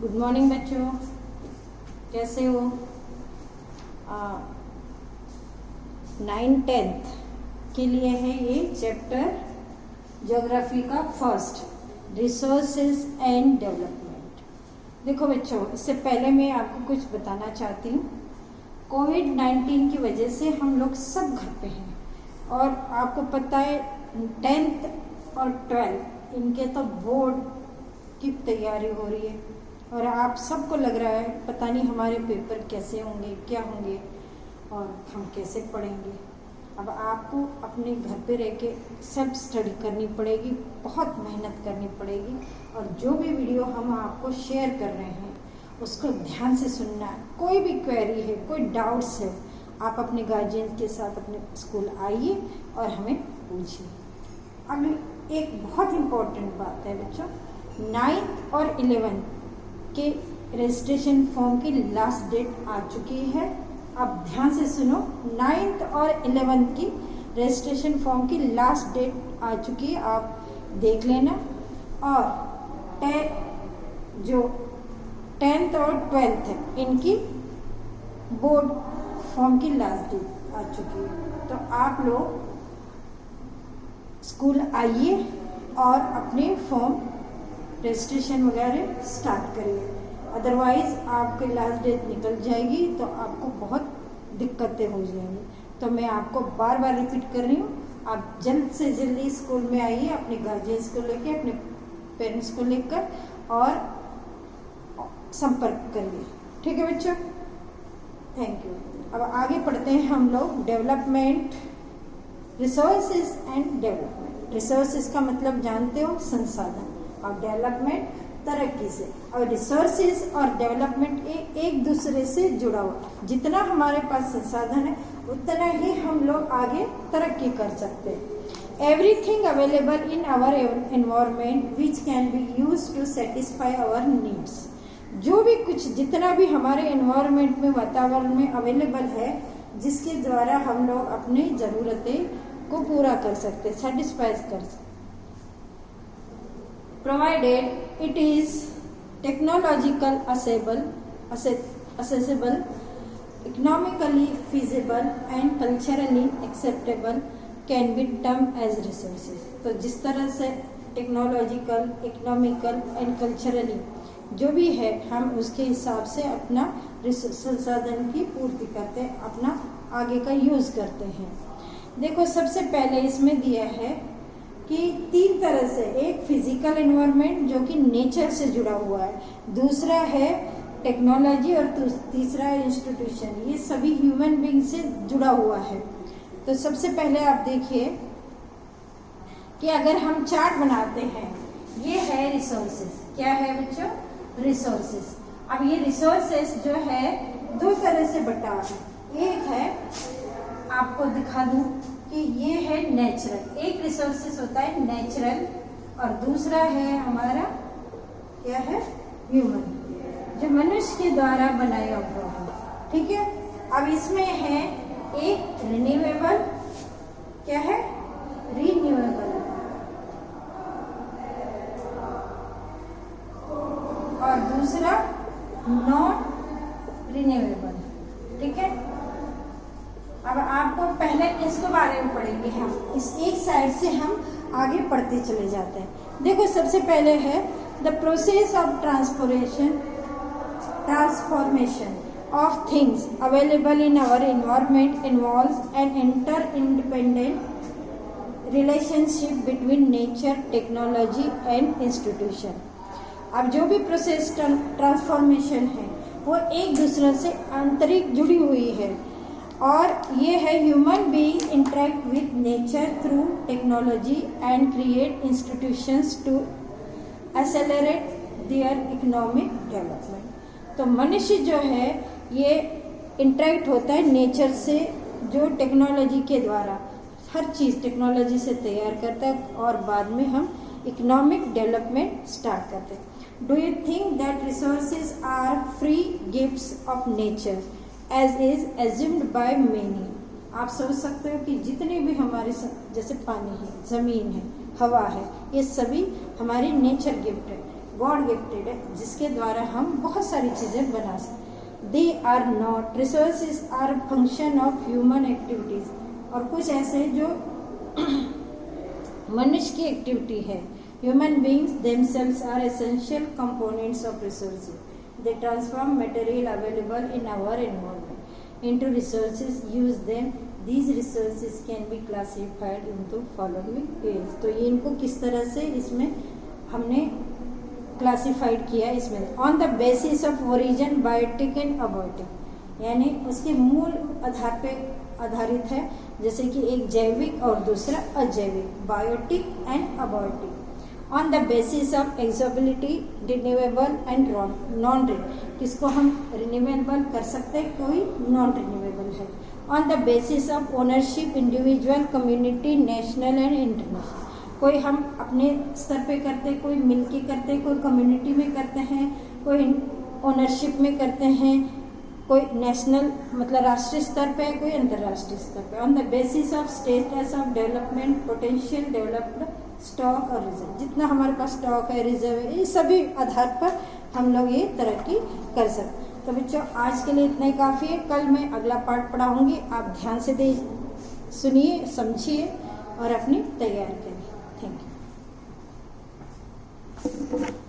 Good morning बच्चों, कैसे हो? 9th-10th के लिए है ये चैप्टर ज्योग्राफी का फर्स्ट, रिसोर्सेज एंड डेवलपमेंट। देखो बच्चों, इससे पहले मैं आपको कुछ बताना चाहती हूँ। कोविड-19 की वजह से हम लोग सब घर पे हैं और आपको पता है 10th और 12th इनके तो बोर्ड की तैयारी हो रही है और आप सबको लग रहा है पता नहीं हमारे पेपर कैसे होंगे, क्या होंगे और हम कैसे पढ़ेंगे। अब आपको अपने घर पे रह के सेल्फ स्टडी करनी पड़ेगी, बहुत मेहनत करनी पड़ेगी और जो भी वीडियो हम आपको शेयर कर रहे हैं उसको ध्यान से सुनना है। कोई भी क्वेरी है, कोई डाउट्स है, आप अपने गार्जियन के साथ अपने स्कूल आइए और हमें पूछिए। अब एक बहुत इम्पोर्टेंट बात है बच्चों, 9th और 11th के रजिस्ट्रेशन फॉर्म की लास्ट डेट आ चुकी है। अब ध्यान से सुनो, 9th और 11th की रजिस्ट्रेशन फॉर्म की लास्ट डेट आ चुकी है, आप देख लेना। और जो 10th और 12th है इनकी बोर्ड फॉर्म की लास्ट डेट आ चुकी है। तो आप लोग स्कूल आइए और अपने फॉर्म रजिस्ट्रेशन वगैरह स्टार्ट करिए, अदरवाइज आपकी लास्ट डेट निकल जाएगी तो आपको बहुत दिक्कतें हो जाएंगी। तो मैं आपको बार बार रिपीट कर रही हूँ, आप जल्द से जल्दी स्कूल में आइए, अपने गार्जियंस को लेकर, अपने पेरेंट्स को लेकर और संपर्क करिए। ठीक है बच्चों, थैंक यू। अब आगे पढ़ते हैं हम लोग development, resources and development. Resources का मतलब जानते हो, संसाधन, और डेवलपमेंट तरक्की से। और रिसोर्सेज और डेवलपमेंट एक दूसरे से जुड़ा हुआ। जितना हमारे पास संसाधन है उतना ही हम लोग आगे तरक्की कर सकते हैं। Everything available in our environment which can be use to satisfy our needs. जो भी कुछ, जितना भी हमारे एनवायरमेंट में, वातावरण में अवेलेबल है, जिसके द्वारा हम लोग अपनी ज़रूरतें को पूरा कर सकते, सेटिस्फाई कर सकते, provided it is technological accessible, economically feasible and culturally acceptable, can be termed as resources। तो जिस तरह से टेक्नोलॉजिकल, इकोनॉमिकल एंड कल्चरली जो भी है, हम उसके हिसाब से अपना संसाधन की पूर्ति करते हैं, अपना आगे का यूज करते हैं। देखो, सबसे पहले इसमें दिया है कि 3 तरह से, एक फिजिकल एनवायरनमेंट जो कि नेचर से जुड़ा हुआ है, दूसरा है टेक्नोलॉजी और तीसरा है इंस्टीट्यूशन। ये सभी ह्यूमन बीइंग से जुड़ा हुआ है। तो सबसे पहले आप देखिए कि अगर हम चार्ट बनाते हैं, ये है रिसोर्सेज। क्या है बच्चों? रिसोर्सेज। अब ये रिसोर्सेज जो है 2 तरह से बटा है। एक है, आपको दिखा दूं कि ये है नेचुरल, एक रिसोर्सेस होता है नेचुरल और दूसरा है हमारा क्या है, ह्यूमन, जो मनुष्य के द्वारा बनाया हुआ है। ठीक है। अब इसमें है एक रिन्यूएबल, क्या है, रिन्यूएबल, और दूसरा नॉन रिन्यूएबल। ठीक है। अब आपको पहले इसके बारे में पढ़ेंगे हम, इस एक साइड से हम आगे पढ़ते चले जाते हैं। देखो, सबसे पहले है the process of transformation of things available in our environment involves an inter independent relationship between nature, technology and institution. अब जो भी प्रोसेस ट्रांसफॉर्मेशन है वो एक दूसरे से आंतरिक जुड़ी हुई है और ये है human being interact with nature through technology and create institutions to accelerate their economic development. तो मनुष्य जो है ये इंटरेक्ट होता है नेचर से, जो टेक्नोलॉजी के द्वारा हर चीज़ टेक्नोलॉजी से तैयार करता है और बाद में हम इकोनॉमिक डेवलपमेंट स्टार्ट करते हैं। Do you think that resources are free gifts of nature as is assumed by many। आप सोच सकते हो कि जितने भी हमारे जैसे पानी है, ज़मीन है, हवा है, ये सभी हमारी नेचर गिफ्ट है। गॉड गिफ्टेड है, जिसके द्वारा हम बहुत सारी चीज़ें बना सकते। They are not resources are function of human activities, और कुछ ऐसे जो मनुष्य की एक्टिविटी है। Human beings themselves are essential components of resources. They transform material available in our environment into resources, use them. These resources can be classified into following ways। तो ये इनको किस तरह से इसमें हमने क्लासिफाइड किया इसमें, on the basis of origin, biotic and abiotic, यानी उसके मूल आधार पे आधारित है, जैसे कि एक जैविक और दूसरा अजैविक, biotic and abiotic. On the basis of exhaustibility, renewable and non renewable, किसको हम रिन्यूएबल कर सकते हैं, कोई नॉन रिन्यूएबल है। On the basis of ownership, individual, community, national and international, कोई हम अपने स्तर पे करते हैं, कोई मिलके करते हैं, कोई कम्युनिटी में करते हैं, कोई ओनरशिप में करते हैं, कोई नेशनल मतलब राष्ट्रीय स्तर पे है, कोई अंतर्राष्ट्रीय स्तर पे। On the basis of status of development, potential developed, stock और रिजर्व, जितना हमारे पास स्टॉक है, रिजर्व है, ये सभी आधार पर हम लोग ये तरक्की कर सकते हैं। तो बच्चों आज के लिए इतना ही काफ़ी है। कल मैं अगला पार्ट पढ़ाऊंगी, आप ध्यान से सुनिए, समझिए और अपनी तैयारी करिए। Thank you.